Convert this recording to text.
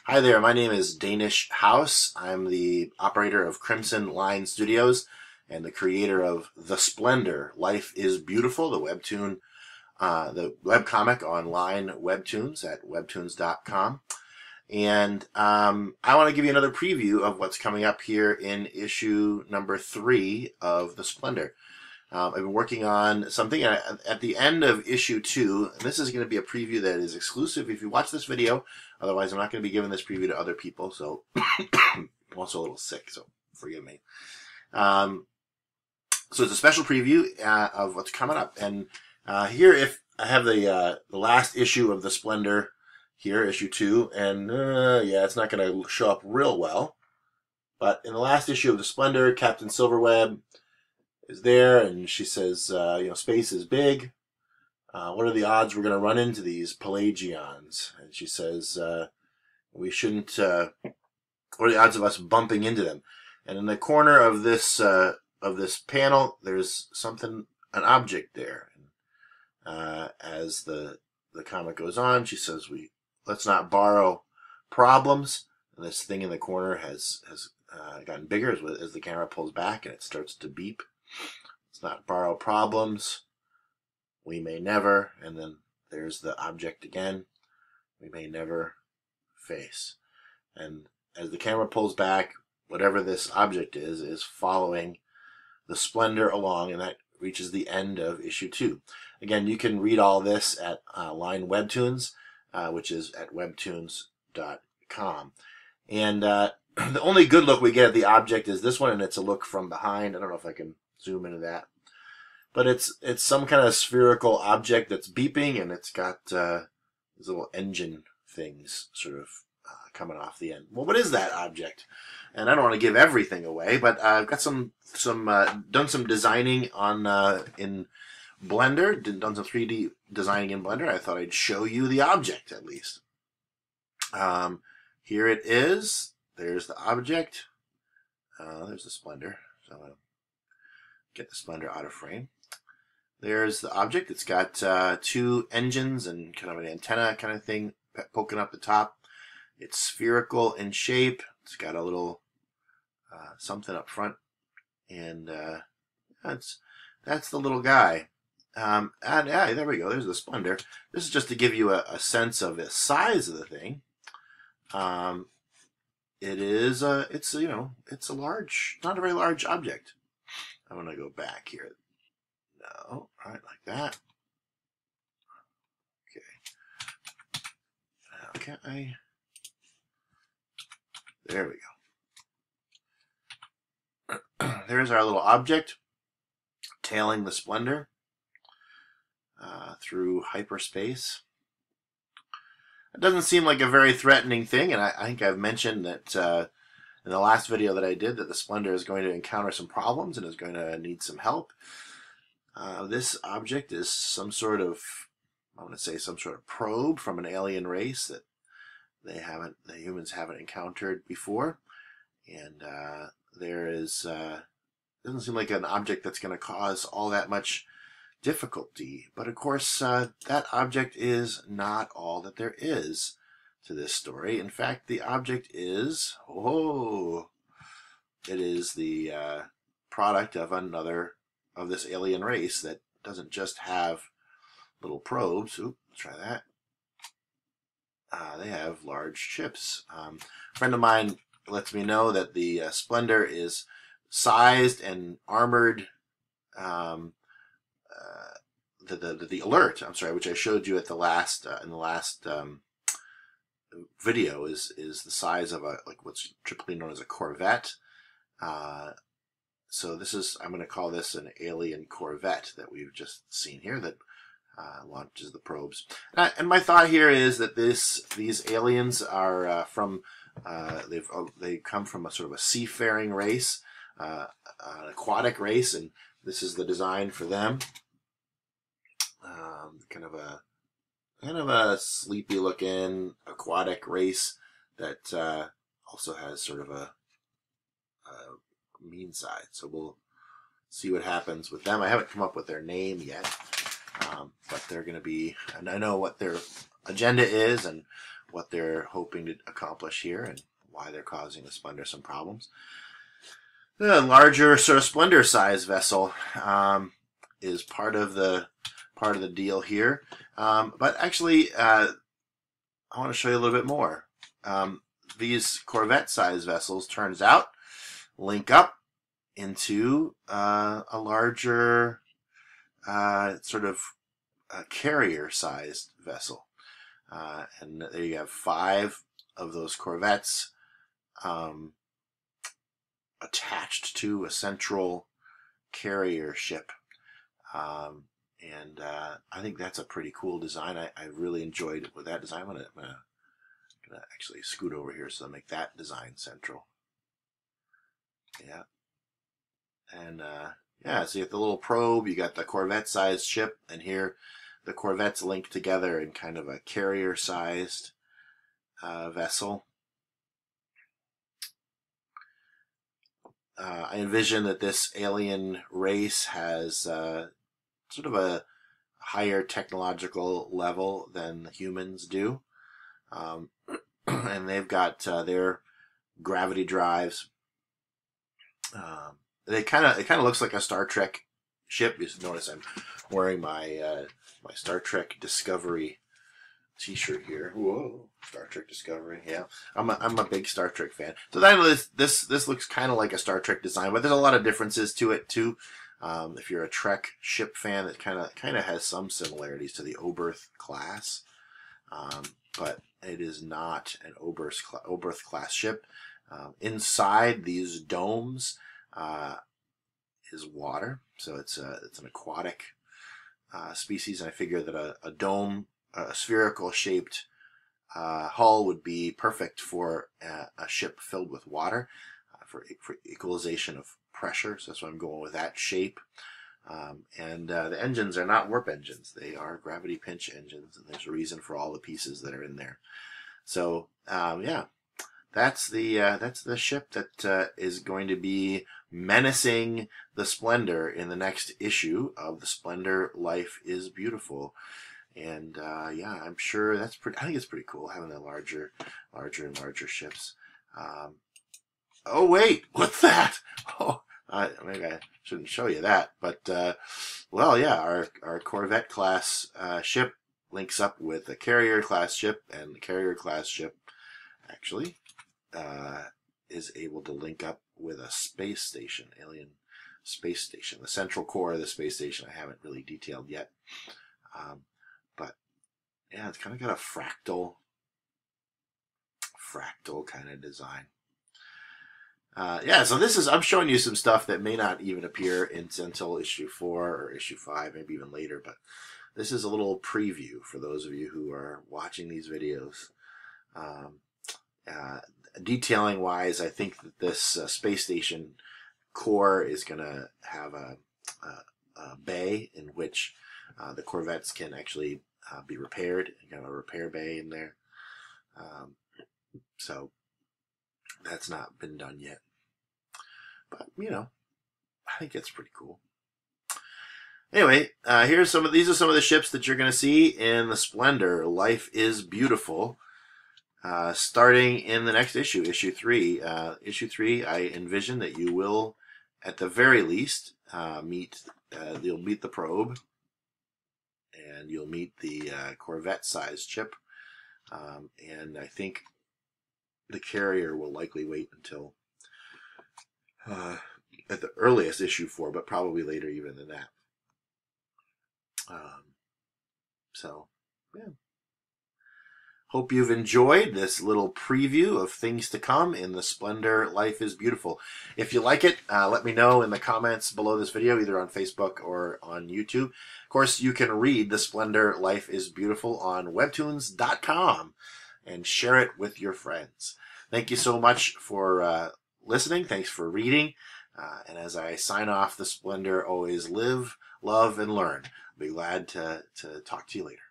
Hi there, my name is Danish House. I'm the operator of Crimson Line Studios and the creator of The Splendor, Life is Beautiful, the webtoon, the webcomic on Line Webtoons at webtoons.com. And I want to give you another preview of what's coming up here in issue number 3 of The Splendor. I've been working on something at the end of issue 2, and this is going to be a preview that is exclusive if you watch this video. Otherwise, I'm not going to be giving this preview to other people, so I'm also a little sick, so forgive me. So it's a special preview of what's coming up. And here, if I have the last issue of The Splendor here, issue 2, and yeah, it's not going to show up real well. But in the last issue of The Splendor, Captain Silverweb is there, and she says, space is big. What are the odds we're going to run into these Pelagions? And she says, we shouldn't, what are the odds of us bumping into them? And in the corner of this panel, there's an object there. And, as the comic goes on, she says, let's not borrow problems. And this thing in the corner has gotten bigger as the camera pulls back and it starts to beep. Let's not borrow problems. We may never, and then there's the object again. We may never face. And as the camera pulls back, whatever this object is following the Splendor along, and that reaches the end of issue 2. Again, you can read all this at Line Webtoons, which is at webtoons.com. And the only good look we get at the object is this one, and it's a look from behind. I don't know if I can zoom into that. But it's some kind of spherical object that's beeping, and it's got these little engine things sort of coming off the end. Well, what is that object? And I don't want to give everything away, but I've got done some designing on in Blender, done some 3D designing in Blender. I thought I'd show you the object at least. Here it is. There's the object. There's the Splendor. So I'm going to get the Splendor out of frame. There's the object. It's got 2 engines and kind of an antenna kind of thing poking up the top. It's spherical in shape. It's got a little something up front, and that's the little guy. And yeah, there we go. There's the Splendor. This is just to give you a sense of the size of the thing. It's a large, not a very large object. I'm going to go back here. No, right, like that. Okay. There we go. There's our little object tailing the Splendor through hyperspace. It doesn't seem like a very threatening thing, and I think I've mentioned that in the last video that I did that the Splendor is going to encounter some problems and is going to need some help. This object is some sort of probe from an alien race that the humans haven't encountered before, and doesn't seem like an object that's going to cause all that much difficulty. But of course, that object is not all that there is to this story. In fact, the object is it is the product of this alien race that doesn't just have little probes. Let's try that. They have large ships. A friend of mine lets me know that the Splendor is sized and armored. The alert, which I showed you at the last in the last video, is the size of what's typically known as a Corvette. So I'm going to call this an alien Corvette that we've just seen here that launches the probes. And my thought here is that these aliens are they come from a sort of a seafaring race, an aquatic race, and this is the design for them. Kind of a sleepy looking aquatic race that also has sort of a mean side. So we'll see what happens with them. I haven't come up with their name yet, but they're going to be, and I know what their agenda is and what they're hoping to accomplish here and why they're causing the Splendor some problems. The larger sort of Splendor size vessel is part of the deal here. But actually, I want to show you a little bit more. These Corvette size vessels, turns out, link up into a larger sort of carrier sized vessel. And there you have 5 of those Corvettes attached to a central carrier ship. And I think that's a pretty cool design. I really enjoyed with that design. I'm gonna actually scoot over here so I make that design central. Yeah. And yeah, so you have the little probe, you got the Corvette-sized ship, and here the Corvettes linked together in kind of a carrier-sized vessel. I envision that this alien race has sort of a higher technological level than humans do. And they've got their gravity drives. It kind of looks like a Star Trek ship. You notice I'm wearing my my Star Trek Discovery T-shirt here. Whoa, Star Trek Discovery. Yeah, I'm a big Star Trek fan. So that this looks kind of like a Star Trek design, but there's a lot of differences to it too. If you're a Trek ship fan, it kind of has some similarities to the Oberth class, but it is not an Oberth class ship. Inside these domes is water, so it's an aquatic species. And I figure that a dome, a spherical shaped hull would be perfect for a ship filled with water for equalization of pressure. So that's why I'm going with that shape. And the engines are not warp engines; they are gravity pinch engines, and there's a reason for all the pieces that are in there. So yeah, that's the ship that is going to be menacing the Splendor in the next issue of the Splendor Life is Beautiful. And yeah, I'm sure that's pretty. I think it's pretty cool having the larger and larger ships. Oh wait, what's that? Oh, maybe I shouldn't show you that. But well, yeah, our Corvette class ship links up with a carrier class ship, and the carrier class ship actually is able to link up with a space station, alien space station. The central core of the space station I haven't really detailed yet. But yeah, it's kind of got a fractal kind of design. Yeah, so I'm showing you some stuff that may not even appear until issue 4 or issue 5, maybe even later. But this is a little preview for those of you who are watching these videos. Detailing wise, I think that this space station core is going to have a bay in which the Corvettes can actually be repaired. You got a repair bay in there. So that's not been done yet. But, you know, I think it's pretty cool. Anyway, these are some of the ships that you're going to see in the Splendor Life is Beautiful. Starting in the next issue, issue 3. Issue 3, I envision that you will, at the very least, you'll meet the probe, and you'll meet the Corvette-sized ship, and I think the carrier will likely wait until at the earliest issue 4, but probably later even than that. So, yeah. Hope you've enjoyed this little preview of things to come in the Splendor Life is Beautiful. If you like it, let me know in the comments below this video, either on Facebook or on YouTube. Of course, you can read the Splendor Life is Beautiful on webtoons.com and share it with your friends. Thank you so much for listening. Thanks for reading. And as I sign off, the Splendor always live, love, and learn. I'll be glad to talk to you later.